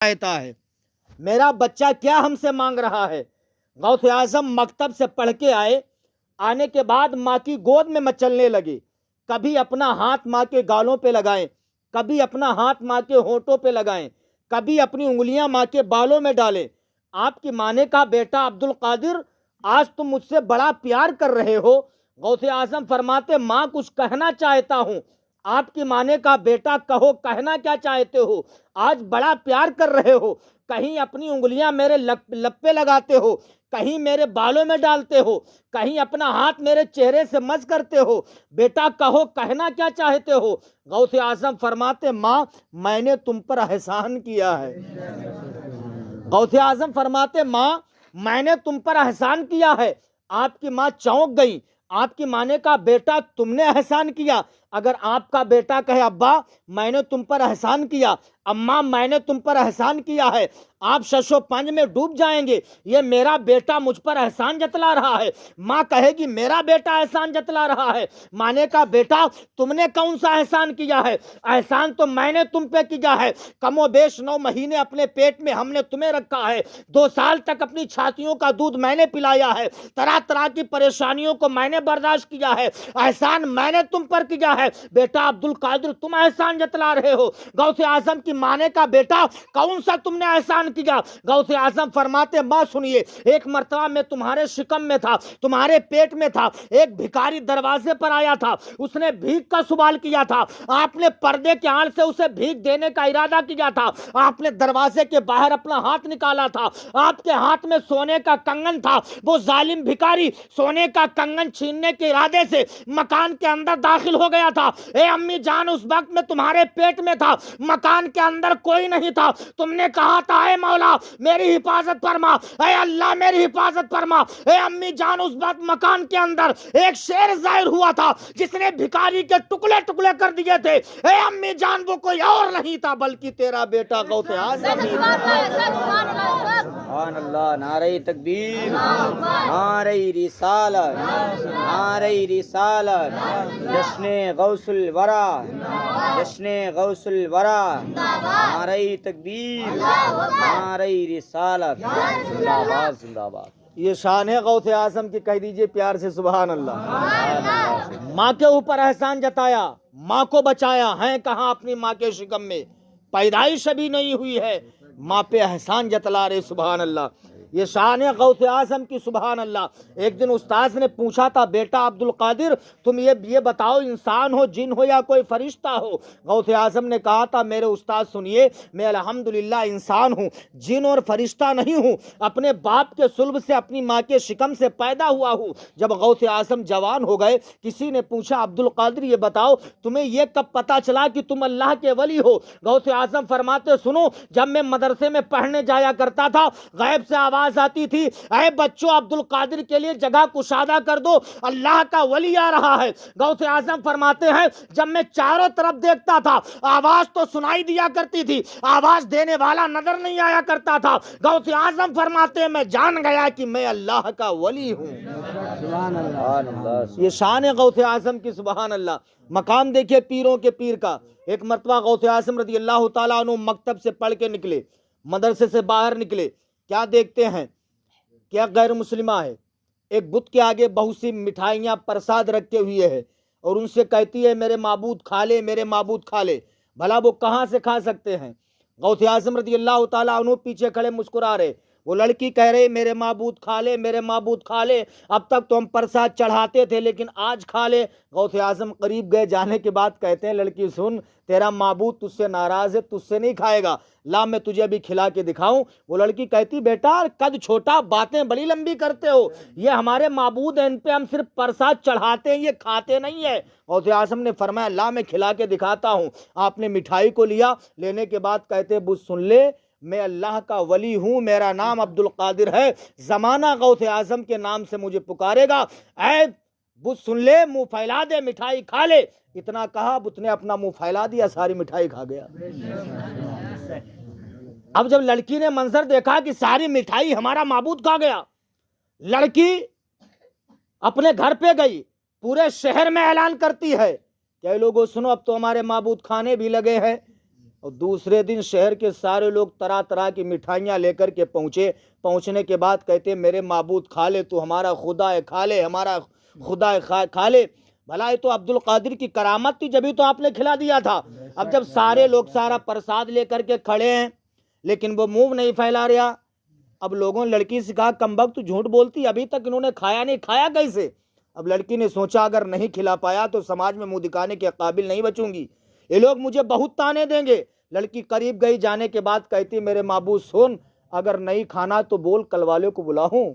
آتا ہے میرا بچہ کیا ہم سے مانگ رہا ہے۔ غوث اعظم مکتب سے پڑھ کے آئے، آنے کے بعد ماں کی گود میں مچلنے لگے، کبھی اپنا ہاتھ ماں کے گالوں پہ لگائیں، کبھی اپنا ہاتھ ماں کے ہونٹوں پہ لگائیں، کبھی اپنی انگلیاں ماں کے بالوں میں ڈالیں۔ آپ کی ماں نے کہا بیٹا عبد القادر آج تم مجھ سے بڑا پیار کر رہے ہو۔ غوث اعظم فرماتے ماں کچھ کہنا چاہتا ہوں۔ آپ کی ماں نے کہا بیٹا کہو، کہنا کیا چاہتے ہو؟ آج بڑا پیار کر رہے ہو، کہیں اپنی انگلیاں میرے لب پہ لگاتے ہو، کہیں میرے بالوں میں ڈالتے ہو، کہیں اپنا ہاتھ میرے چہرے سے مس کرتے ہو، بیٹا کہو کہنا کیا چاہتے ہو؟ غوث اعظم فرماتے ماں میں نے تم پر احسان کیا ہے۔ غوث اعظم فرماتے ماں میں نے تم پر احسان کیا ہے۔ آپ کی ماں چونک گئی۔ آپ کی ماں نے کہا بیٹا تم نے احسان کیا؟ اگر آپ کا بیٹا کہے ابا میں نے تم پر احسان کیا، اماں میں نے تم پر احسان کیا ہے، آپ شش و پنج میں ڈوب جائیں گے، یہ میرا بیٹا مجھ پر احسان جتلا رہا ہے۔ ماں کہے گی میرا بیٹا احسان جتلا رہا ہے۔ ماں نے کہا بیٹا تم نے کون سا احسان کیا ہے؟ احسان تو میں نے تم پہ کیا ہے، کم و بیش 9 مہینے اپنے پیٹ میں ہم نے تمہیں رکھا ہے، 2 سال تک اپنی چھاتیوں کا دودھ میں نے پلایا ہے، طرح طرح کی پریشانیوں کو میں نے برداشت کیا ہے، احسان میں نے تم پر کیا ہے۔ بیٹا عبد القادر تم احسان جتلا رہے ہو۔ غوث اعظم کی ماں نے کہا بیٹا کون سا تم نے احسان کیا؟ غوث اعظم فرماتے ماں سنیے، ایک مرتبہ میں تمہارے شکم میں تھا، تمہارے پیٹ میں تھا، ایک بھکاری دروازے پر آیا تھا، اس نے بھیک کا سوال کیا تھا، آپ نے پردے کے آڑ سے اسے بھیک دینے کا ارادہ کیا تھا، آپ نے دروازے کے باہر اپنا ہاتھ نکالا تھا، آپ کے ہاتھ میں سونے کا کنگن تھا، وہ ظالم بھکاری سونے کا کنگن چھیننے کے ارادے سے مکان کے اندر داخل ہو گیا تھا۔ اے امی جان اس وقت میں تمہارے پیٹ میں تھا، مکان کے اندر کوئی نہیں تھا، تم نے کہا تھا اے مولا میری حفاظت فرما، اے اللہ میری حفاظت فرما۔ اے امی جان اس وقت مکان کے اندر ایک شیر ظاہر ہوا تھا جس نے بھکاری کے ٹکڑے ٹکڑے کر دیے تھے۔ اے امی جان وہ کوئی اور نہیں تھا بلکہ تیرا بیٹا غوث اعظم۔ سبحان اللہ، نعرہ تکبیر، نعرہ رسالت، نعرہ رسالت، جشن غوث الورا، جشن غوث الورا، نعرہ تکبیر، نعرہ رسالت، زندہ باد زندہ باد۔ یہ شان ہے غوث اعظم کی، کہہ دیجئے پیار سے سبحان اللہ۔ ماں کے اوپر احسان جتایا، ماں کو بچایا، ہیں کہاں اپنی ماں کے شکم میں، پیدائش ابھی نہیں ہوئی ہے، ماں پہ احسان جتلا رہے سبحان اللہ۔ یہ شان ہے غوث اعظم کی سبحان اللہ۔ ایک دن استاذ نے پوچھا تھا بیٹا عبد القادر تم یہ بتاؤ انسان ہو جن ہو یا کوئی فرشتہ ہو؟ غوث اعظم نے کہا تھا میرے استاذ سنیے میں الحمدللہ انسان ہوں، جن اور فرشتہ نہیں ہوں، اپنے باپ کے صلب سے اپنی ماں کے شکم سے پیدا ہوا ہوں۔ جب غوث اعظم جوان ہو گئے کسی نے پوچھا عبد القادر یہ بتاؤ تمہیں یہ کب پتا چلا کہ تم اللہ کے ولی ہو؟ غوث اعظم فرماتے سنو جب میں مدرسے میں پڑھنے جایا کرتا تھا غیب سے آواز آتی تھی اے بچوں عبد القادر کے لیے جگہ کشادہ کر دو، اللہ کا ولی آ رہا ہے۔ غوث اعظم فرماتے ہیں جب میں چاروں طرف دیکھتا تھا آواز تو سنائی دیا کرتی تھی، آواز دینے والا نظر نہیں آیا کرتا تھا۔ غوث اعظم فرماتے ہیں میں جان گیا کہ میں اللہ کا ولی ہوں۔ سبحان اللہ، یہ شان ہے غوث اعظم کی سبحان اللہ۔ مقام دیکھیے پیروں کے پیر کا۔ ایک مرتبہ غوث اعظم رضی اللہ تعالیٰ عنہ مکتب سے پڑھ کے نکلے، مدرسے سے باہر نکلے، کیا دیکھتے ہیں؟ کیا غیر مسلمہ ہے، ایک بت کے آگے بہت سی مٹھائیاں پرساد رکھے ہوئے ہیں اور ان سے کہتی ہے میرے معبود کھا لے، میرے معبود کھا لے۔ بھلا وہ کہاں سے کھا سکتے ہیں؟ غوث اعظم رضی اللہ تعالیٰ عنہ پیچھے کھڑے مسکرا رہے، وہ لڑکی کہہ رہے میرے معبود کھا لے، میرے معبود کھا لے، اب تک تو ہم پرساد چڑھاتے تھے لیکن آج کھا لے۔ غوث اعظم قریب گئے، جانے کے بعد کہتے ہیں لڑکی سن تیرا معبود تجھ سے ناراض ہے، تجھ سے نہیں کھائے گا، لا میں تجھے ابھی کھلا کے دکھاؤں۔ وہ لڑکی کہتی بیٹا قد چھوٹا باتیں بڑی لمبی کرتے ہو، یہ ہمارے معبود ہیں، ان پہ ہم صرف پرساد چڑھاتے ہیں، یہ کھاتے نہیں ہے۔ غوث اعظم نے فرمایا لا میں کھلا کے دکھاتا ہوں۔ آپ نے مٹھائی کو لیا، لینے کے بعد کہتے بت سن لے میں اللہ کا ولی ہوں، میرا نام عبد القادر ہے، زمانہ غوث اعظم کے نام سے مجھے پکارے گا، اے بت سن لے منہ پھیلا دے مٹھائی کھا لے۔ اتنا کہا بت نے اپنا منہ پھیلا دیا، ساری مٹھائی کھا گیا۔ اب جب لڑکی نے منظر دیکھا کہ ساری مٹھائی ہمارا معبود کھا گیا، لڑکی اپنے گھر پہ گئی، پورے شہر میں اعلان کرتی ہے کہ اے لوگوں سنو اب تو ہمارے معبود کھانے بھی لگے ہیں۔ اور دوسرے دن شہر کے سارے لوگ طرح طرح کی مٹھائیاں لے کر کے پہنچنے کے بعد کہتے میرے معبود کھا لے، تو ہمارا خدا ہے کھا لے، ہمارا خدا ہے کھا لے۔ بھلا یہ تو عبد القادر کی کرامت تھی، جبھی تو آپ نے کھلا دیا تھا۔ اب جب سارے لوگ سارا پرساد لے کر کے کھڑے ہیں لیکن وہ منہ نہیں پھیلا رہا، اب لوگوں نے لڑکی سے کہا کمبخت تو جھوٹ بولتی، ابھی تک انہوں نے کھایا نہیں، کھایا کیسے؟ اب لڑکی نے سوچا اگر نہیں کھلا پایا تو سماج میں منہ دکھانے کے قابل نہیں بچوں گی، یہ لوگ مجھے بہت تانے دیں گے۔ لڑکی قریب گئی، جانے کے بعد کہتی میرے معبود سن، اگر نہیں کھانا تو بول کل والے کو بلاؤں،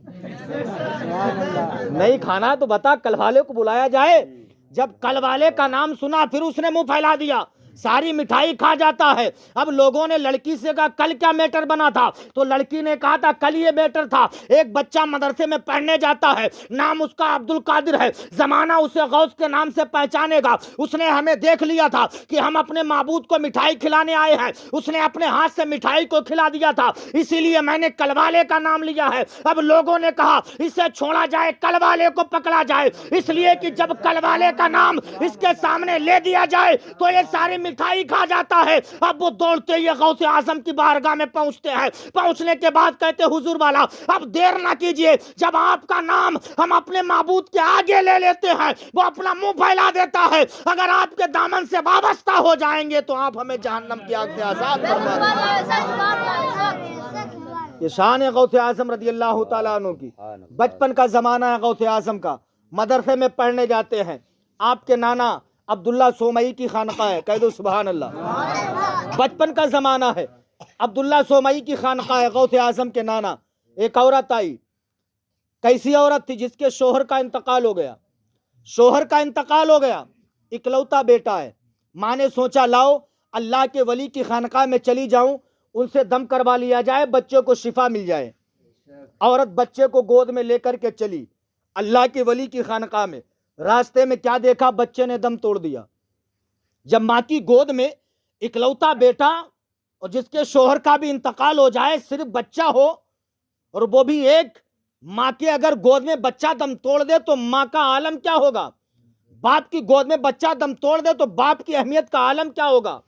نہیں کھانا تو بتا کل والے کو بلایا جائے۔ جب کل والے کا نام سنا پھر اس نے منہ پھیلا دیا، ساری مٹھائی کھا جاتا ہے۔ اب لوگوں نے لڑکی سے کہا کل کیا میٹر بنا تھا؟ تو لڑکی نے کہا تھا کل یہ میٹر تھا، ایک بچہ مدرسے میں پڑھنے جاتا ہے، نام اس کا عبد القادر ہے، زمانہ اسے غوث کے نام سے پہچانے گا۔ اس نے ہمیں دیکھ لیا تھا کہ ہم اپنے معبود کو مٹھائی کھلانے آئے ہیں، اس نے اپنے ہاتھ سے مٹھائی کو کھلا دیا تھا، اسی لیے میں نے کل والے کا نام لیا ہے۔ اب لوگوں نے کہا اسے چھوڑا جائے، کل والے کو پکڑا جائے، اس لیے کہ جب کل والے کا نام اس کے سامنے لے دیا جائے تو یہ ساری مٹھائی کھا جاتا ہے۔ اب وہ دوڑتے ہوئے غوث اعظم کی بارگاہ میں پہنچتے ہیں، پہنچنے کے بعد کہتے حضور والا اب دیر نہ کیجئے، جب آپ کا نام ہم اپنے معبود کے آگے لے لیتے ہیں وہ اپنا منہ پھیلا دیتا ہے، اگر آپ کے دامن سے وابستہ ہو جائیں گے تو آپ ہمیں جہنم کی آگ سے آزاد فرما دیں۔ یہ شان ہے غوث اعظم رضی اللہ تعالیٰ عنہ کی۔ بچپن کا زمانہ ہے غوث اعظم کا، مدرسے میں پڑھنے جاتے ہیں، آپ کے نانا عبداللہ سومئی کی خانقاہ ہے، کہہ دو سبحان اللہ۔ بچپن کا زمانہ ہے، عبداللہ سومئی کی خانقاہ ہے، غوث اعظم کے نانا۔ ایک عورت آئی، کیسی عورت تھی؟ جس کے شوہر کا انتقال ہو گیا، شوہر کا انتقال ہو گیا، اکلوتا بیٹا ہے۔ ماں نے سوچا لاؤ اللہ کے ولی کی خانقاہ میں چلی جاؤں، ان سے دم کروا لیا جائے، بچے کو شفا مل جائے۔ عورت بچے کو گود میں لے کر کے چلی اللہ کے ولی کی خانقاہ میں۔ راستے میں کیا دیکھا؟ بچے نے دم توڑ دیا۔ جب ماں کی گود میں اکلوتا بیٹا اور جس کے شوہر کا بھی انتقال ہو جائے، صرف بچہ ہو، اور وہ بھی ایک ماں کے اگر گود میں بچہ دم توڑ دے تو ماں کا عالم کیا ہوگا؟ باپ کی گود میں بچہ دم توڑ دے تو باپ کی اہمیت کا عالم کیا ہوگا؟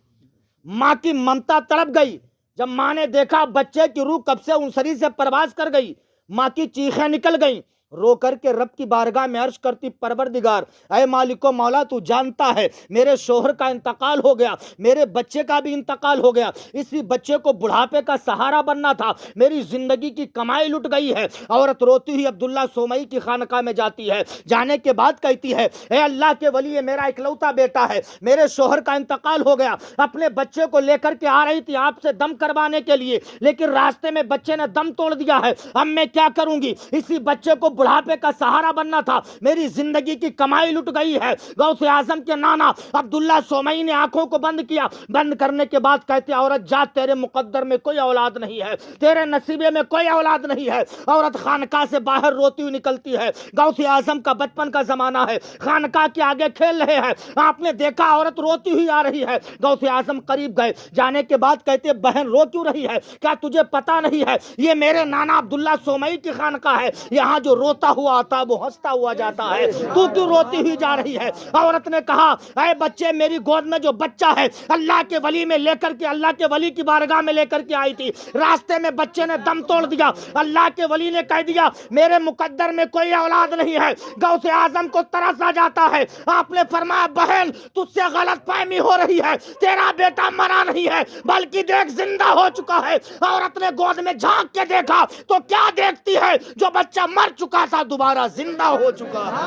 ماں کی ممتا تڑپ گئی۔ جب ماں نے دیکھا بچے کی روح کب سے انسری سے پرواز کر گئی، ماں کی چیخیں نکل گئیں، رو کر کے رب کی بارگاہ میں عرض کرتی پروردگار اے مالک و مولا تو جانتا ہے میرے شوہر کا انتقال ہو گیا، میرے بچے کا بھی انتقال ہو گیا، اسی بچے کو بڑھاپے کا سہارا بننا تھا، میری زندگی کی کمائی لٹ گئی ہے۔ عورت روتی ہوئی عبداللہ سومئی کی خانقاہ میں جاتی ہے، جانے کے بعد کہتی ہے اے اللہ کے ولی، یہ میرا اکلوتا بیٹا ہے، میرے شوہر کا انتقال ہو گیا، اپنے بچے کو لے کر کے آ رہی تھی آپ سے دم کروانے کے لیے، لیکن راستے میں بچے نے دم توڑ دیا ہے، اب میں کیا کروں گی؟ اسی بچے کو بڑھاپے کا سہارا بننا تھا، میری زندگی کی کمائی لٹ گئی ہے۔ غوث اعظم کے نانا عبداللہ سومئی نے آنکھوں کو بند کیا، بند کرنے کے بعد کہتے عورت جا، تیرے مقدر میں کوئی اولاد نہیں ہے، تیرے نصیبے میں کوئی اولاد نہیں ہے۔ عورت خانقاہ سے باہر روتی ہوئی نکلتی ہے۔ غوث اعظم کا بچپن کا زمانہ ہے، خانقاہ کے آگے کھیل رہے ہیں، آپ نے دیکھا عورت روتی ہوئی آ رہی ہے۔ غوث اعظم قریب گئے، جانے کے بعد کہتے بہن رو کیوں رہی ہے؟ کیا تجھے پتا نہیں ہے یہ میرے نانا عبداللہ سومئی کی خانقاہ ہے، یہاں جو روتا ہوا آتا وہ ہنستا ہوا جاتا ہے، تو کیوں روتی ہوئی جا رہی ہے؟ عورت نے کہا اے بچے، میری گود میں جو بچہ ہے اللہ کے ولی میں لے کر کے، اللہ کے ولی کی بارگاہ میں لے کر کے آئی تھی، راستے میں بچے نے دم توڑ دیا، اللہ کے ولی نے کہہ دیا میرے مقدر میں کوئی اولاد نہیں ہے۔ غوث اعظم کو ترس آ جاتا ہے، آپ نے فرمایا بہن تجھ سے غلط فہمی ہو رہی ہے، تیرا بیٹا مرا نہیں ہے بلکہ دیکھ زندہ ہو چکا ہے۔ عورت نے گود میں جھانک کے دیکھا تو کیا دیکھتی ہے؟ جو بچہ مر چکا تھا دوبارہ زندہ ہو چکا ہے۔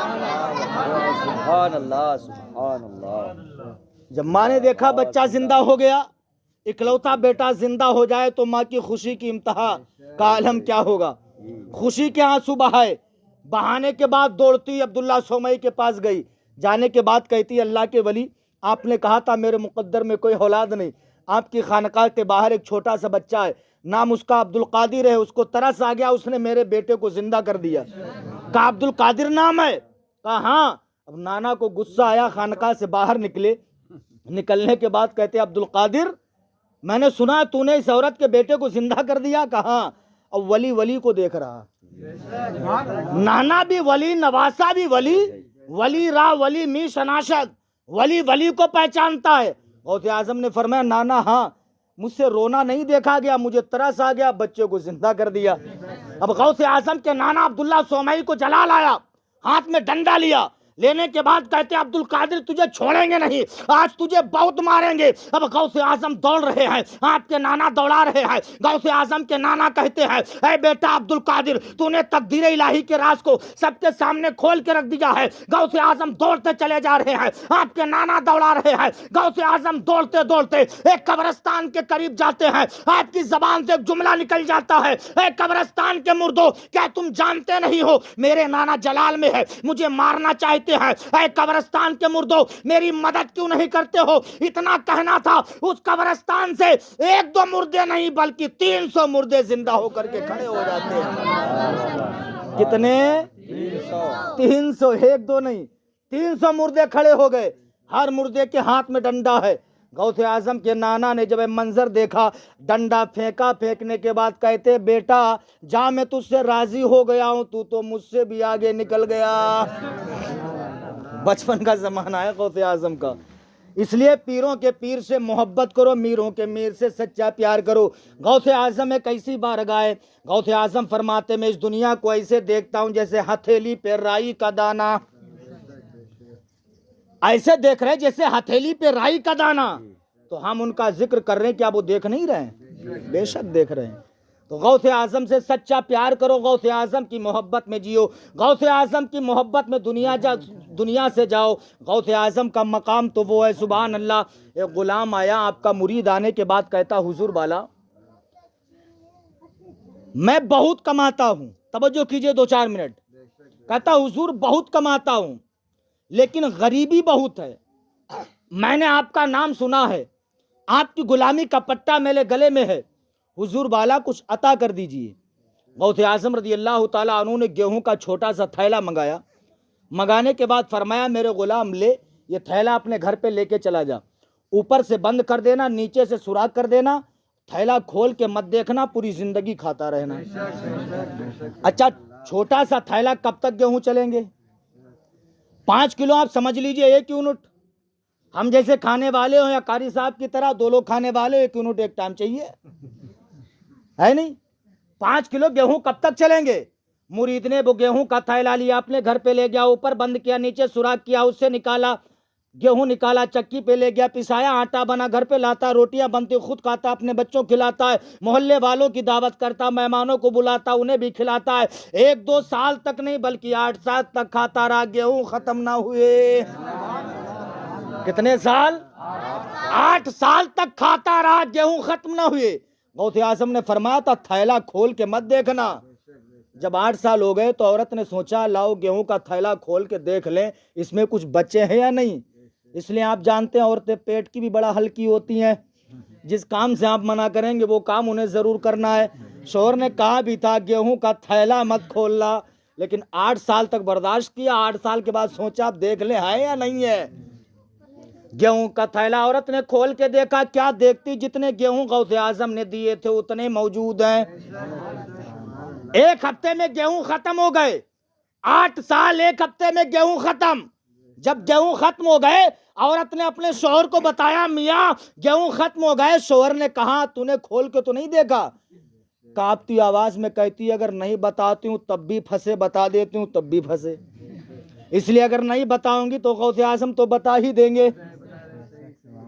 سبحان اللہ سبحان اللہ۔ جب ماں نے دیکھا بچہ زندہ ہو گیا، اکلوتا بیٹا زندہ ہو جائے تو ماں کی خوشی کی انتہا کا عالم کیا ہوگا؟ خوشی کے آنسو بہائے، بہانے کے بعد دوڑتی عبداللہ سومئی کے پاس گئی، جانے کے بعد کہتی اللہ کے ولی، آپ نے کہا تھا میرے مقدر میں کوئی اولاد نہیں، آپ کی خانقاہ کے باہر ایک چھوٹا سا بچہ ہے، نام اس کا عبد القادر ہے، اس کو ترس آ گیا، اس نے میرے بیٹے کو زندہ کر دیا۔ کہا عبد القادر نام ہے؟ کہا ہاں۔ اب نانا کو غصہ آیا، خانقاہ سے باہر نکلے، نکلنے کے بعد کہتے عبد القادر میں نے سنا تو نے اس عورت کے بیٹے کو زندہ کر دیا؟ کہا اب ولی ولی کو دیکھ رہا، نانا بھی ولی، نواسا بھی ولی، ولی را ولی می شناشد، ولی ولی کو پہچانتا ہے۔ غوث اعظم نے فرمایا نانا ہاں مجھ سے رونا نہیں دیکھا گیا, مجھے ترس آ گیا, بچے کو زندہ کر دیا. اب غوث اعظم کے نانا عبداللہ سومئی کو جلا لایا, ہاتھ میں ڈنڈا لیا, لینے کے بعد کہتے عبد القادر تجھے چھوڑیں گے نہیں, آج تجھے بہت ماریں گے. اب غوث اعظم دوڑ رہے ہیں, آپ کے نانا دوڑا رہے ہیں. غوث اعظم کے نانا کہتے ہیں اے بیٹا عبد القادر, تو نے تقدیر الہی کے راز کو سب کے سامنے کھول کے رکھ دیا ہے. غوث اعظم دوڑتے چلے جا رہے ہیں, آپ کے نانا دوڑا رہے ہیں. غوث اعظم دوڑتے دوڑتے ایک قبرستان کے قریب جاتے ہیں, آپ کی زبان سے ایک جملہ نکل جاتا ہے, اے قبرستان کے مردو, کیا تم جانتے نہیں ہو میرے نانا جلال میں ہے, مجھے مارنا چاہتے ہیں. اے قبرستان کے مردو, میری مدد کیوں نہیں کرتے ہو. اتنا کہنا تھا, اس قبرستان سے ایک دو مردے نہیں بلکہ 300 مردے زندہ ہو کر کے کھڑے ہو جاتے ہیں. کتنے؟ 300, ایک دو نہیں, 300 مردے کھڑے ہو گئے. ہر مردے کے ہاتھ میں ڈنڈا ہے. غوث اعظم کے نانا نے جب منظر دیکھا, ڈنڈا پھینکا, پھینکنے کے بعد کہتے بیٹا جا, میں تجھ سے راضی ہو گیا ہوں, تو مجھ سے بھی آگے نکل گیا. بچپن کا زمانہ ہے غوث اعظم کا. اس لیے پیروں کے پیر سے محبت کرو, میروں کے میر سے سچا پیار کرو. غوث اعظم ایک ایسی بارگاہ ہے, غوث اعظم فرماتے میں اس دنیا کو ایسے دیکھتا ہوں جیسے ہتھیلی پہ رائی کا دانہ. ایسے دیکھ رہے جیسے ہتھیلی پہ رائی کا دانہ. تو ہم ان کا ذکر کر رہے ہیں, کیا وہ دیکھ نہیں رہے ہیں؟ بے شک دیکھ رہے ہیں. تو غوث اعظم سے سچا پیار کرو, غوث اعظم کی محبت میں جیو, غوث اعظم کی محبت میں دنیا سے جاؤ. غوث اعظم کا مقام تو وہ ہے, سبحان اللہ. ایک غلام آیا, آپ کا مرید آنے کے بعد کہتا حضور والا میں بہت کماتا ہوں, توجہ کیجئے 2-4 منٹ. کہتا حضور بہت کماتا ہوں لیکن غریبی بہت ہے. میں نے آپ کا نام سنا ہے, آپ کی غلامی کا پٹا میرے گلے میں ہے, حضور والا کچھ عطا کر دیجئے. غوث اعظم رضی اللہ تعالیٰ عنہ نے گیہوں کا چھوٹا سا تھیلا منگایا. منگانے کے بعد فرمایا میرے غلام لے, یہ تھیلا اپنے گھر پہ لے کے چلا جا, اوپر سے بند کر دینا, نیچے سے سوراخ کر دینا, تھیلا کھول کے مت دیکھنا, پوری زندگی کھاتا رہنا. اچھا چھوٹا سا تھیلا کب تک گیہوں چلیں گے؟ 5 کلو آپ سمجھ لیجئے 1 یونٹ. ہم جیسے کھانے والے ہوں یا قاری صاحب کی طرح 2 لوگ کھانے والے, 1 یونٹ ایک ٹائم چاہیے, ہے نہیں؟ 5 کلو گیہوں کب تک چلیں گے؟ مرید نے وہ گیہوں کا تھیلا لیا, اپنے گھر پہ لے گیا, اوپر بند کیا, نیچے سوراخ کیا, اس سے نکالا گیہوں, نکالا, چکی پہ لے گیا, پسایا, آٹا بنا, گھر پہ لاتا, روٹیاں بنتی, خود کھاتا, اپنے بچوں کھلاتا ہے, محلے والوں کی دعوت کرتا, مہمانوں کو بلاتا, انہیں بھی کھلاتا ہے. 1-2 سال تک نہیں بلکہ 8 سال تک کھاتا رہا, گیہوں ختم نہ ہوئے. کتنے سال؟ 8 سال تک کھاتا رہا, گیہوں ختم نہ ہوئے. غوث اعظم نے فرمایا تھا تھیلا کھول کے مت دیکھنا. جب 8 سال ہو گئے تو عورت نے سوچا لاؤ گیہوں کا تھیلا کھول کے دیکھ لیں اس میں کچھ بچے ہیں یا نہیں. اس لیے آپ جانتے ہیں عورتیں پیٹ کی بھی بڑا ہلکی ہوتی ہیں, جس کام سے آپ منع کریں گے وہ کام انہیں ضرور کرنا ہے. شوہر نے کہا بھی تھا گیہوں کا تھیلا مت کھولنا, لیکن 8 سال تک برداشت کیا. 8 سال کے بعد سوچا آپ دیکھ لیں ہے یا نہیں ہے. گیہوں کا تھیلا عورت نے کھول کے دیکھا, کیا دیکھتی, جتنے گیہوں غوث اعظم نے دیے تھے اتنے موجود ہیں. 1 ہفتے میں گیہوں ختم ہو گئے. 8 سال 1 ہفتے میں گیہوں ختم. جب گیہوں ختم ہو گئے عورت نے اپنے شوہر کو بتایا میاں گیہوں ختم ہو گئے. شوہر نے کہا تو نے کھول کے تو نہیں دیکھا؟ کانپتی آواز میں کہتی اگر نہیں بتاتی ہوں تب بھی پھنسے, بتا دیتی ہوں تب بھی پھنسے, اس لیے اگر نہیں بتاؤں گی تو غوث اعظم تو بتا ہی دیں گے,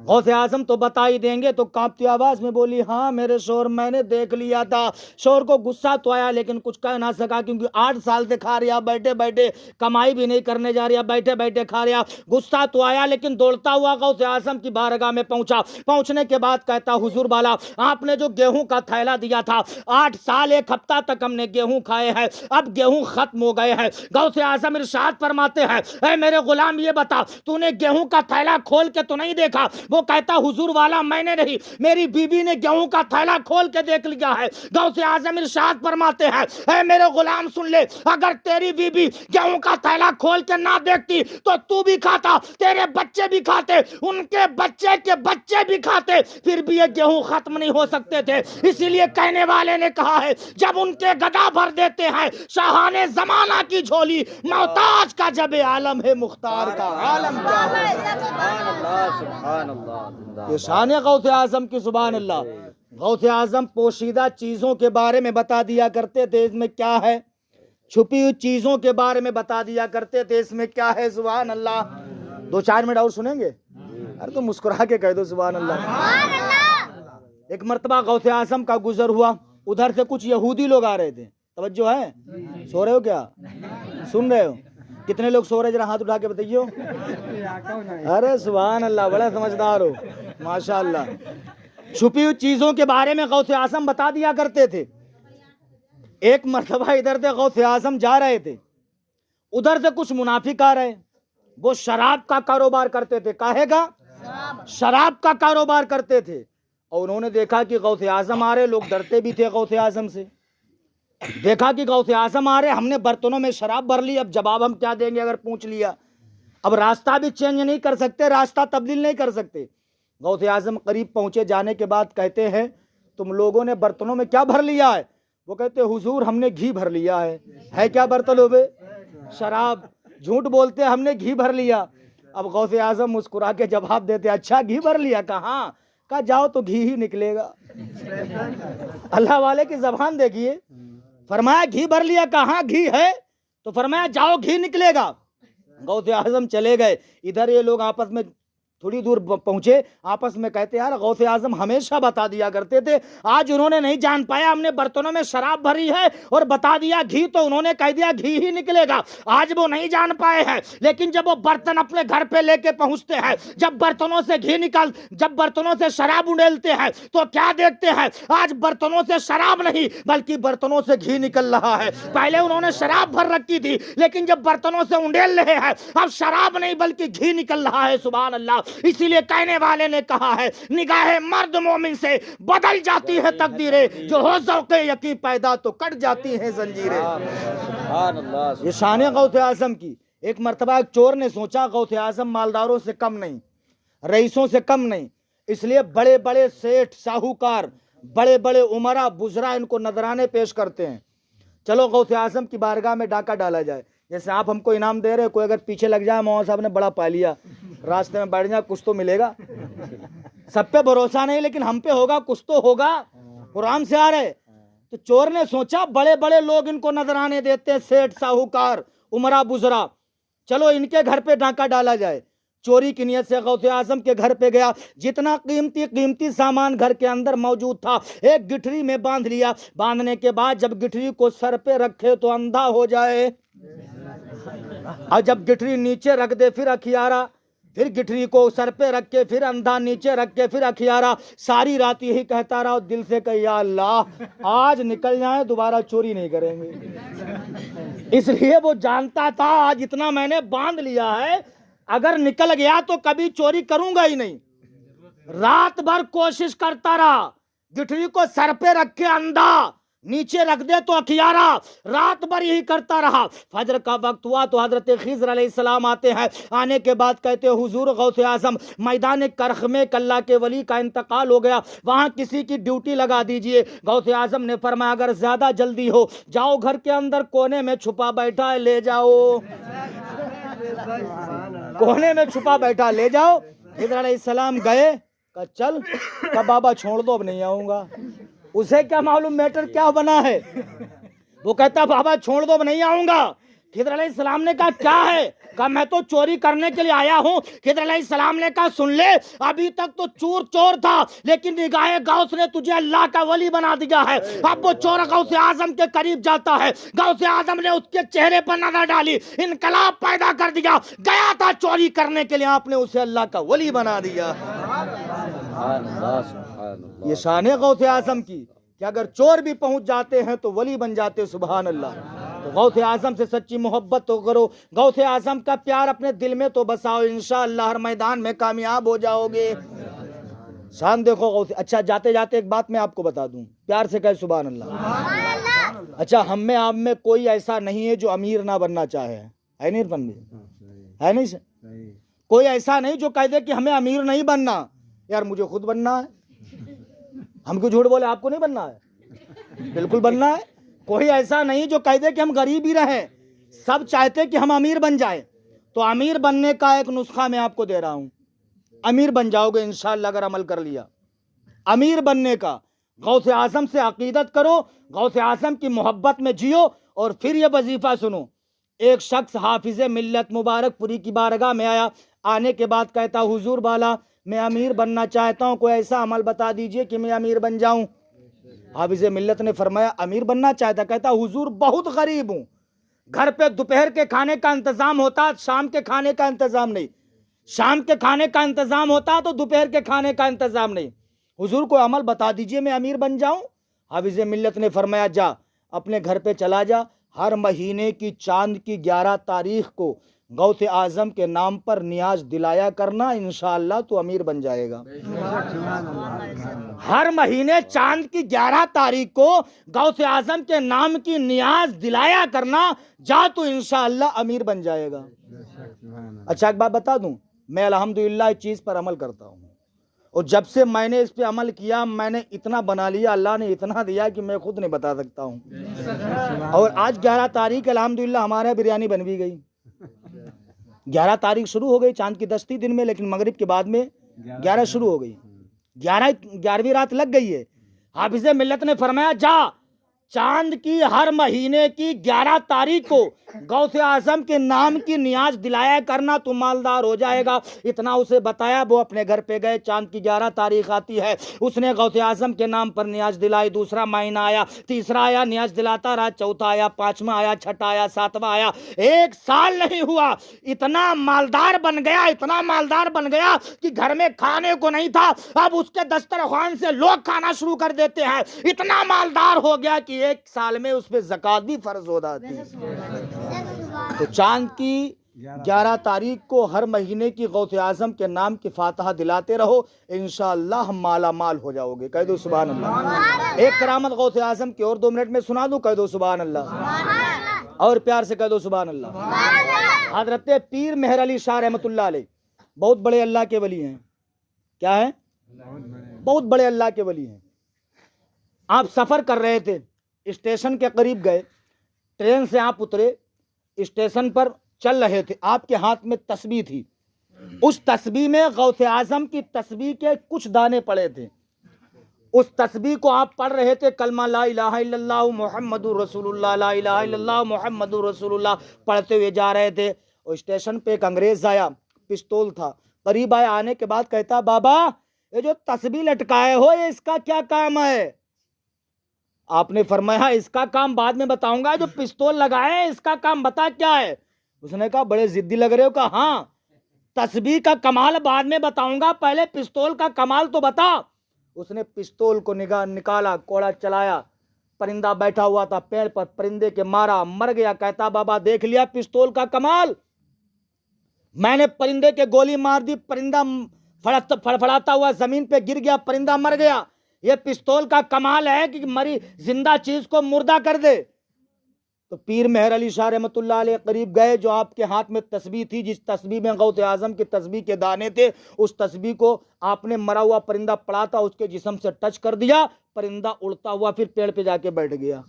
غوث اعظم تو بتا ہی دیں گے. تو کانپتی آواز میں بولی ہاں میرے شوہر میں نے دیکھ لیا تھا. شوہر کو غصہ تو آیا لیکن کچھ کہہ نہ سکا, کیونکہ 8 سال سے کھا رہا, بیٹھے بیٹھے کمائی بھی نہیں کرنے جا رہا, بیٹھے بیٹھے کھا رہا. غصہ تو آیا لیکن دوڑتا ہوا غوث اعظم کی بارگاہ میں پہنچا. پہنچنے کے بعد کہتا حضور والا آپ نے جو گیہوں کا تھیلا دیا تھا 8 سال 1 ہفتہ تک ہم نے گیہوں کھائے ہیں, اب گیہوں ختم ہو گئے ہیں. غوث اعظم ارشاد فرماتے ہیں اے میرے غلام یہ بتا تو نے گیہوں کا تھیلا کھول کے تو نہیں دیکھا؟ وہ کہتا حضور والا میں نے نہیں, میری بیوی نے گیہوں کا تھیلا کھول کے دیکھ لیا ہے. غوث اعظم ارشاد فرماتے ہیں اے میرے غلام سن لے, اگر تیری بیوی گیہوں کا تھیلا کھول کے نہ دیکھتی تو بھی کھاتا, تیرے بچے بھی کھاتے, ان کے بچے کے بچے بھی کھاتے, پھر بھی یہ گیہوں ختم نہیں ہو سکتے تھے. اسی لیے کہنے والے نے کہا ہے جب ان کے گدا بھر دیتے ہیں شاہان زمانہ کی جھولی, محتاج کا جب عالم ہے مختار کا عالم کیا ہے. سبحان اللہ سبحان اللہ. یہ شان ہے غوث اعظم کی، سبحان اللہ۔ غوث اعظم پوشیدہ چیزوں کے بارے میں بتا دیا کرتے تھے اس میں کیا ہے، چھپی ہوئی چیزوں کے بارے میں بتا دیا کرتے تھے اس میں کیا ہے، سبحان اللہ۔ 2-4 منٹ اور سنیں گے؟ ارے تو مسکرا کے کہہ دو سبحان اللہ۔ ایک مرتبہ غوث اعظم کا گزر ہوا، ادھر سے کچھ یہودی لوگ آ رہے تھے، توجہ ہے؟ سو رہے ہو کیا؟ سن رہے ہو؟ کتنے لوگ سو رہے ذرا ہاتھ اٹھا کے بتائیے۔ ارے سبحان اللہ، بڑا سمجھدار ہو ماشاء اللہ۔ چھپی ہوئی چیزوں کے بارے میں غوث اعظم بتا دیا کرتے تھے۔ ایک مرتبہ ادھر سے غوث اعظم جا رہے تھے، ادھر سے کچھ منافق آ رہے، وہ شراب کا کاروبار کرتے تھے۔ کاہے کا؟ شراب کا کاروبار کرتے تھے۔ اور انہوں نے دیکھا کہ غوث اعظم آ رہے، لوگ ڈرتے بھی تھے غوث اعظم سے۔ دیکھا کہ غوث اعظم آ رہے، ہم نے برتنوں میں شراب بھر لی، اب جواب ہم کیا دیں گے اگر پوچھ لیا؟ اب راستہ بھی چینج نہیں کر سکتے، راستہ تبدیل نہیں کر سکتے۔ غوث اعظم قریب پہنچے، جانے کے بعد کہتے ہیں تم لوگوں نے برتنوں میں کیا بھر لیا ہے؟ وہ کہتے حضور ہم نے گھی بھر لیا ہے کیا برتنوں میں؟ شراب۔ جھوٹ بولتے ہم نے گھی بھر لیا۔ اب غوث اعظم مسکرا کے جواب دیتے اچھا گھی بھر لیا؟ کہاں؟ کہا جاؤ تو گھی ہی نکلے گا۔ اللہ والے کی زبان دیکھیے، فرمایا گھی بھر لیا، کہاں گھی ہے؟ تو فرمایا جاؤ گھی نکلے گا۔ غوث اعظم چلے گئے، ادھر یہ لوگ آپس میں تھوڑی دور پہنچے، آپس میں کہتے یار غوث اعظم ہمیشہ بتا دیا کرتے تھے، آج انہوں نے نہیں جان پایا، ہم نے برتنوں میں شراب بھری ہے اور بتا دیا گھی، تو انہوں نے کہہ دیا گھی ہی نکلے گا۔ آج وہ نہیں جان پائے ہیں، لیکن جب وہ برتن اپنے گھر پہ لے کے پہنچتے ہیں، جب برتنوں سے شراب انڈیلتے ہیں تو کیا دیکھتے ہیں؟ آج برتنوں سے شراب نہیں بلکہ برتنوں سے گھی نکل رہا ہے۔ پہلے انہوں نے شراب بھر رکھی تھی، لیکن جب برتنوں سے انڈیل رہے ہیں اب شراب نہیں بلکہ گھی نکل رہا ہے، سبحان اللہ۔ اسی لیے کہنے والے نے کہا ہے نگاہ مرد مومن سے بدل جاتی ہے تقدیریں، جو ہو ذوق یقین پیدا تو کٹ جاتی ہیں زنجیریں۔ سبحان اللہ۔ یہ شان ہے غوث اعظم کی۔ ایک مرتبہ ایک چور نے سوچا غوث اعظم مالداروں سے کم نہیں، رئیسوں سے کم نہیں، اس لیے بڑے بڑے سیٹھ ساہوکار، بڑے بڑے عمرا بزرا ان کو نذرانے پیش کرتے ہیں، چلو غوث اعظم کی بارگاہ میں ڈاکہ ڈالا جائے۔ جیسے آپ ہم کو انعام دے رہے، کوئی اگر پیچھے لگ جائے مولانا صاحب نے بڑا پا لیا، راستے میں بیٹھ جائے کچھ تو ملے گا۔ سب پہ بھروسہ نہیں لیکن ہم پہ ہوگا، کچھ تو ہوگا، قرآن سے آ رہے۔ تو چور نے سوچا بڑے بڑے لوگ ان کو نذرانے دیتے ہیں، سیٹھ ساہوکار عمرا بزرا، چلو ان کے گھر پہ ڈاکہ ڈالا جائے۔ چوری کی نیت سے غوث اعظم کے گھر پہ گیا، جتنا قیمتی سامان گھر کے اندر موجود تھا ایک گٹھری میں باندھ لیا۔ باندھنے کے بعد جب گٹھری کو سر پہ رکھے تو اندھا ہو جائے، اور جب گٹھری نیچے رکھ دے پھر اکھیارا، پھر گٹھری کو سر پہ رکھ کے پھر اندھا، نیچے رکھ کے پھر اکھیارا، ساری رات یہی کہتا رہا، دل سے کہ یا اللہ آج نکل جائیں دوبارہ چوری نہیں کریں گے۔ اس لیے وہ جانتا تھا آج اتنا میں نے باندھ لیا ہے، اگر نکل گیا تو کبھی چوری کروں گا ہی نہیں۔ رات بھر کوشش کرتا رہا، گٹھری کو سر پہ رکھ کے اندھا، نیچے رکھ دے تو اکھیارا، رات بھر یہی کرتا رہا۔ فجر کا وقت ہوا تو حضرت خضر علیہ السلام آتے ہیں، آنے کے بعد کہتے حضور غوث اعظم میدان کرخ میں اللہ کے ولی کا انتقال ہو گیا، وہاں کسی کی ڈیوٹی لگا دیجئے۔ غوث اعظم نے فرمایا اگر زیادہ جلدی ہو جاؤ، گھر کے اندر کونے میں چھپا بیٹھا ہے لے جاؤ، کونے میں چھپا بیٹھا لے جاؤ۔ خضر علیہ السلام گئے، کہا چل، کہا بابا چھوڑ دو اب نہیں آؤں گا۔ اسے کیا معلوم میٹر کیا بنا ہے، وہ کہتا بابا چھوڑ دو اب نہیں آؤں گا۔ خضر علیہ السلام نے کہا کیا ہے؟ کہا میں تو چوری کرنے کے لیے آیا ہوں۔ خضر علیہ السلام نے کہا سن لے، ابھی تک تو چور تھا لیکن نگاہ غوث نے تجھے اللہ کا ولی بنا دیا ہے۔ اب وہ چور غوث اعظم کے قریب جاتا ہے، غوث اعظم نے اس کے چہرے پر نظر ڈالی، انقلاب پیدا کر دیا، گیا تھا چوری کرنے کے لیے، آپ نے اسے اللہ کا ولی بنا دیا۔ یہ شان ہے غوث اعظم کی کہ اگر چور بھی پہنچ جاتے ہیں تو ولی بن جاتے، سبحان اللہ۔ تو غوث اعظم سے سچی محبت تو کرو، غوث اعظم کا پیار اپنے دل میں تو بساؤ، انشاءاللہ ہر میدان میں کامیاب ہو جاؤ گے۔ شان دیکھو غوث۔ اچھا جاتے جاتے ایک بات میں آپ کو بتا دوں، پیار سے کہے سبحان اللہ۔ اچھا ہم میں آپ میں کوئی ایسا نہیں ہے جو امیر نہ بننا چاہے، ہے نہیں عرفان بھائی؟ ہے نہیں سر؟ کوئی ایسا نہیں جو کہہ دے کہ ہمیں امیر نہیں بننا، یار مجھے خود بننا ہے۔ ہم کو جھوٹ بولے آپ کو نہیں بننا ہے؟ بالکل بننا ہے۔ کوئی ایسا نہیں جو کہہ دے کہ ہم غریب ہی رہیں، سب چاہتے کہ ہم امیر بن جائیں۔ تو امیر بننے کا ایک نسخہ میں آپ کو دے رہا ہوں، امیر بن جاؤ گے انشاءاللہ اگر عمل کر لیا. امیر بننے کا غوث اعظم سے عقیدت کرو, غوث اعظم کی محبت میں جیو. اور پھر یہ وظیفہ سنو. ایک شخص حافظ ملت مبارک پوری کی بارگاہ میں آیا. آنے کے بعد کہتا حضور بالا میں امیر بننا چاہتا ہوں, کوئی ایسا عمل بتا دیجئے کہ میں امیر بن جاؤں. حافظ ملت نے فرمایا امیر بننا چاہتا؟ کہتا حضور بہت غریب ہوں, گھر پہ دوپہر کے کھانے کا انتظام ہوتا, شام کے کھانے کا انتظام نہیں. شام کے کھانے کا انتظام ہوتا تو دوپہر کے کھانے کا انتظام نہیں. حضور کو عمل بتا دیجئے میں امیر بن جاؤں. حافظ ملت نے فرمایا جا اپنے گھر پہ چلا جا, ہر مہینے کی چاند کی 11 تاریخ کو غوث اعظم کے نام پر نیاز دلایا کرنا, انشاءاللہ تو امیر بن جائے گا. ہر مہینے چاند کی 11 تاریخ کو غوث اعظم کے نام کی نیاز دلایا کرنا, جا تو انشاءاللہ امیر بن جائے گا. اچھا ایک بات بتا دوں, میں الحمدللہ اس چیز پر عمل کرتا ہوں, اور جب سے میں نے اس پہ عمل کیا میں نے اتنا بنا لیا, اللہ نے اتنا دیا کہ میں خود نہیں بتا سکتا ہوں. اور آج 11 تاریخ الحمدللہ ہمارے یہاں بریانی بن بھی گئی. 11 تاریخ شروع ہو گئی چاند کی 10 دن میں, لیکن مغرب کے بعد میں 11 شروع ہو گئی, 11ویں رات لگ گئی ہے. حافظ ملت نے فرمایا جا چاند کی ہر مہینے کی 11 تاریخ کو غوث اعظم کے نام کی نیاز دلایا کرنا, تو مالدار ہو جائے گا. اتنا اسے بتایا, وہ اپنے گھر پہ گئے. چاند کی 11 تاریخ آتی ہے, اس نے غوث اعظم کے نام پر نیاز دلائی. دوسرا مہینہ آیا, تیسرا آیا, نیاز دلاتا رہا. چوتھا آیا, پانچواں آیا, چھٹا آیا, ساتواں آیا. 1 سال نہیں ہوا اتنا مالدار بن گیا, اتنا مالدار بن گیا کہ گھر میں کھانے کو نہیں تھا, اب اس کے دسترخوان سے لوگ کھانا شروع کر دیتے ہیں. اتنا مالدار ہو گیا کہ 1 سال میں اس پہ زکوٰۃ بھی فرض ہو جاتی ہے. تو چاند کی 11 تاریخ کو ہر مہینے کی غوث اعظم کے نام کی فاتحہ دلاتے رہو, انشاءاللہ ہم مالا مال ہو جاؤ گے. کہہ دو سبحان اللہ. ایک کرامت غوث اعظم کی اور 2 منٹ میں سنا دوں, کہہ دو سبحان اللہ, اور پیار سے کہہ دو سبحان اللہ. حضرت پیر مہر علی شاہ رحمۃ اللہ علیہ بہت بڑے اللہ کے ولی ہیں. کیا ہیں؟ بہت بڑے اللہ کے ولی ہیں. آپ سفر کر رہے تھے, اسٹیشن کے قریب گئے, ٹرین سے آپ اترے, اسٹیشن پر چل رہے تھے, آپ کے ہاتھ میں تسبیح تھی. اس تسبیح میں غوث اعظم کی تسبیح کے کچھ دانے پڑے تھے. اس تسبیح کو آپ پڑھ رہے تھے, کلمہ لا الہ الا اللہ محمد رسول اللہ, لا الہ الا اللہ محمد رسول اللہ پڑھتے ہوئے جا رہے تھے. اور اسٹیشن پہ ایک انگریز آیا, پستول تھا, قریب آیا. آنے کے بعد کہتا بابا یہ جو تسبیح لٹکائے ہو یہ اس کا کیا کام ہے؟ آپ نے فرمایا اس کا کام بعد میں بتاؤں گا, جو پستول لگائے ہیں اس کا کام بتا کیا ہے. اس نے کہا بڑے ضدی لگ رہے ہو. کہا ہاں تسبیح کا کمال بعد میں بتاؤں گا, پہلے پستول کا کمال تو بتا. اس نے پستول کو نکالا, کوڑا چلایا, پرندہ بیٹھا ہوا تھا پیڑ پر, پرندے کے مارا, مر گیا. کہتا بابا دیکھ لیا پستول کا کمال, میں نے پرندے کے گولی مار دی, پرندہ فڑفڑاتا ہوا زمین پہ گر گیا, پرندہ مر گیا. یہ پستول کا کمال ہے کہ مری زندہ چیز کو مردہ کر دے. تو پیر مہر علی شاہ رحمۃ اللہ علیہ قریب گئے, جو آپ کے ہاتھ میں تسبیح تھی, جس تسبیح میں غوث اعظم کی تسبیح کے دانے تھے, اس تسبیح کو آپ نے مرا ہوا پرندہ پڑا تھا اس کے جسم سے ٹچ کر دیا, پرندہ اڑتا ہوا پھر پیڑ پہ جا کے بیٹھ گیا.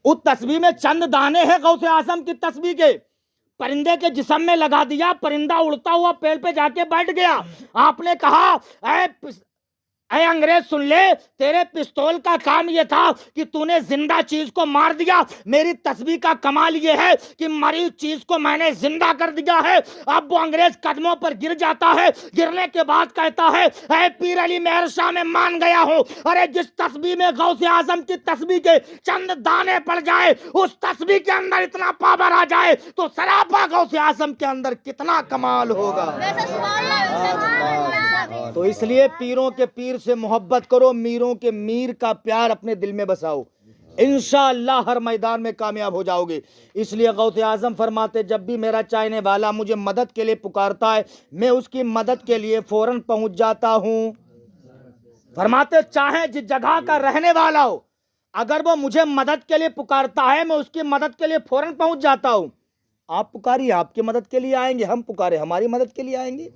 اس تسبیح میں چند دانے ہیں غوث اعظم کی تسبیح کے, پرندے کے جسم میں لگا دیا, پرندہ اڑتا ہوا پیڑ پہ جا کے بیٹھ گیا. آپ نے کہا اے انگریز سن لے, تیرے پستول کا کام یہ تھا کہ تو نے زندہ چیز کو مار دیا, میری تسبیح کا کمال یہ ہے کہ مری چیز کو میں نے زندہ کر دیا ہے. اب وہ انگریز قدموں پر گر جاتا ہے, گرنے کے بعد کہتا ہے اے پیر علی مہر شاہ میں مان گیا ہوں, ارے جس تسبیح میں غوث اعظم کی تسبیح کے چند دانے پڑ جائے, اس تسبیح کے اندر اتنا پاور آ جائے تو سراپا غوث اعظم کے اندر کتنا کمال ہوگا. تو اس لیے پیروں کے پیر سے محبت کرو, میروں کے میر کا پیار اپنے دل میں بساؤ, انشاءاللہ ہر میدان میں کامیاب ہو جاؤ گے. اس لیے غوث اعظم فرماتے جب بھی میرا چاہنے والا مجھے مدد کے لیے پکارتا ہے, میں اس کی مدد کے لیے فوراً پہنچ جاتا ہوں. فرماتے چاہے جس جگہ کا رہنے والا ہو, اگر وہ مجھے مدد کے لیے پکارتا ہے میں اس کی مدد کے لیے فوراً پہنچ جاتا ہوں. آپ پکاری آپ کی مدد کے لیے آئیں گے, ہم پکارے ہماری مدد کے لیے آئیں گے.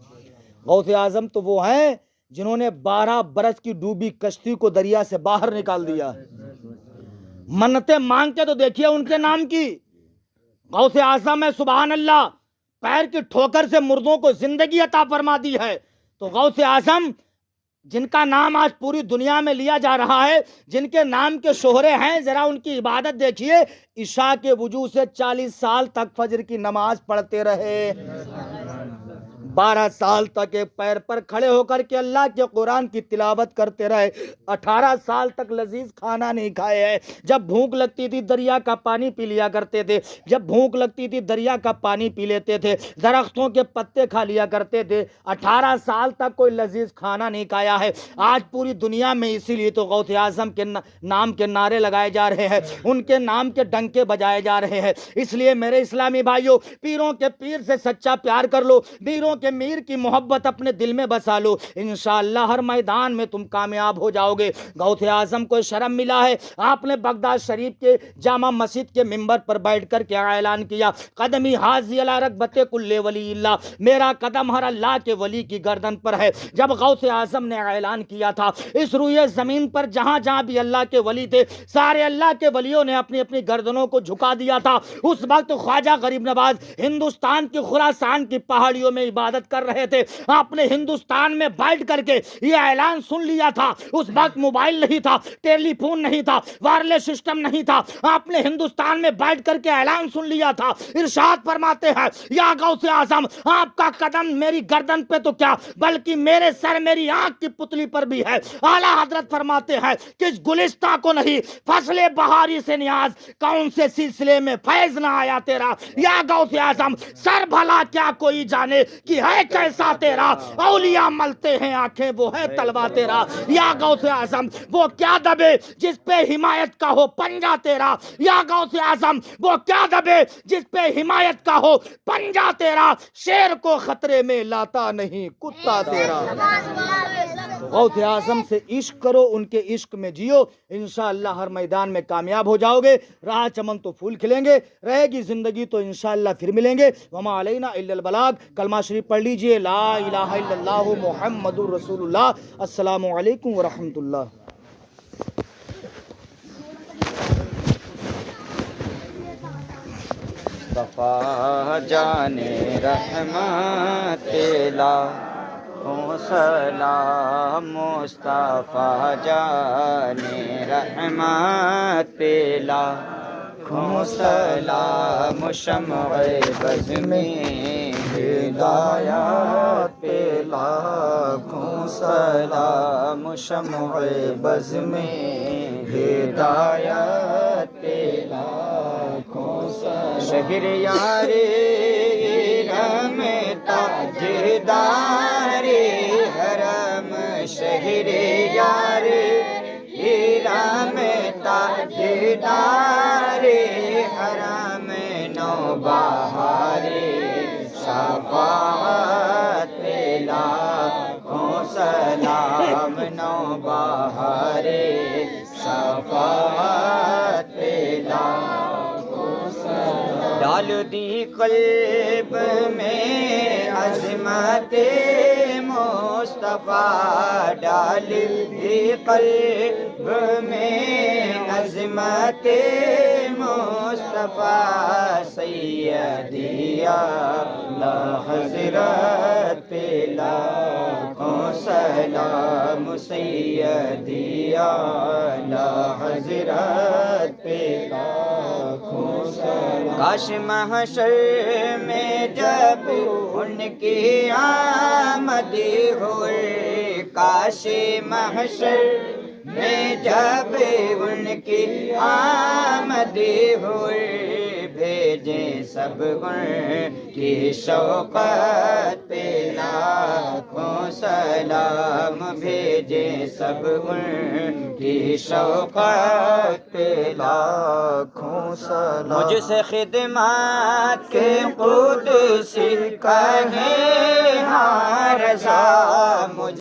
غوث اعظم تو وہ ہیں جنہوں نے 12 برس کی ڈوبی کشتی کو دریا سے باہر نکال دیا. منتیں مانگ کے تو دیکھیے ان کے نام کی. غوث اعظم ہے سبحان اللہ, پیر کی ٹھوکر سے مردوں کو زندگی عطا فرما دی ہے۔ تو غوث اعظم جن کا نام آج پوری دنیا میں لیا جا رہا ہے، جن کے نام کے شہرے ہیں، ذرا ان کی عبادت دیکھیے، عشاء کے وضو سے 40 سال تک فجر کی نماز پڑھتے رہے، 12 سال تک ایک پیر پر کھڑے ہو کر کے اللہ کے قرآن کی تلاوت کرتے رہے، 18 سال تک لذیذ کھانا نہیں کھائے ہیں، جب بھوک لگتی تھی دریا کا پانی پی لیا کرتے تھے، جب بھوک لگتی تھی دریا کا پانی پی لیتے تھے، درختوں کے پتے کھا لیا کرتے تھے، 18 سال تک کوئی لذیذ کھانا نہیں کھایا ہے۔ آج پوری دنیا میں اسی لیے تو غوث اعظم کے نام کے نعرے لگائے جا رہے ہیں، ان کے نام کے ڈنکے بجائے جا رہے ہیں۔ اس لیے میرے اسلامی بھائیوں، پیروں کے پیر سے سچا پیار کر لو، پیروں کے میر کی محبت اپنے دل میں بسا لو، انشاءاللہ ہر میدان میں تم کامیاب ہو جاؤ گے۔ غوث اعظم کو شرم ملا ہے، آپ نے بغداد شریف کے جامع مسجد کے منبر پر بیٹھ کر کے اعلان کیا، قدمی حاضی علی رکبت کل ولی اللہ، میرا قدم ہر اللہ کے ولی کی گردن پر ہے۔ جب غوث اعظم نے اعلان کیا تھا، اس روئے زمین پر جہاں جہاں بھی اللہ کے ولی تھے، سارے اللہ کے ولیوں نے اپنی اپنی گردنوں کو جھکا دیا تھا۔ اس وقت خواجہ غریب نواز ہندوستان کی خراسان کی پہاڑیوں میں عبادت کر رہے تھے، آپ نے ہندوستان میں بیٹھ کر کے یہ اعلان سن لیا تھا۔ اس وقت موبائل نہیں تھا، ٹیلی فون نہیں تھا، وائرلیس سسٹم نہیں تھا، آپ نے ہندوستان میں بیٹھ کر کے اعلان سن لیا تھا۔ ارشاد فرماتے ہیں، یا غوث اعظم، آپ کا قدم میری گردن پہ تو کیا بلکہ میرے سر میری آنکھ کی پتلی پر بھی ہے۔ اعلیٰ حضرت فرماتے ہیں کہ اس گلستہ کو نہیں فصل بہاری سے نیاز، کون سے سلسلے میں فیض نہ آیا تیرا۔ یا غوث اعظم، سر بھلا کیا کوئی جانے کہ ہے کیسا تیرا، اولیاء ملتے ہیں آنکھیں وہ ہے تلوا تیرا۔ یا غوث اعظم، وہ کیا دبے جس پہ حمایت کا ہو پنجہ تیرا۔ یا غوث اعظم، وہ کیا دبے جس پہ حمایت کا ہو پنجہ تیرا، شیر کو خطرے میں لاتا نہیں کتا تیرا۔ غوث اعظم سے عشق کرو، ان کے عشق میں جیو، انشاءاللہ ہر میدان میں کامیاب ہو جاؤ گے۔ راہ چمن تو پھول کھلیں گے، رہے گی زندگی تو انشاءاللہ پھر ملیں گے۔ وما علینا الا البلاغ۔ کلمہ شریف پڑھ لیجئے، لا الہ الا اللہ محمد رسول اللہ۔ السلام علیکم ورحمۃ اللہ۔ مصطفیٰ جان رحمت لاکھوں سلام، مصطفیٰ جان رحمت لاکھوں سلام، شمع بز میں ہدایت لاکھوں سلام، شمع بز میں ہدایت لاکھوں سلام، شہریار حرم تاجدار حرم، شہریار حرم تاجدار حرم، نوبہار شفاعت لاکھوں سلام، نوبہار شفاعت لاکھوں سلام، ڈال دی قلب میں عظمت مصطفیٰ، ڈال دی قلب میں عظمت مصطفیٰ، سیدی اعلیٰ حضرت لاکھوں سلام، سیدی اعلیٰ حضرت لاکھوں سلام، کاش محشر میں جب ان کی آمد ہوئے، کاش محشر میں جب ان کی آمد ہوئے، بھیجیں سب ان کی شوقت پہ لاکھوں سلام، بھیجیں سب ان کی شوقت پہ لاکھوں سلام، مجھ سے خدمات کے قدس کہیں ہاں رضا، مجھ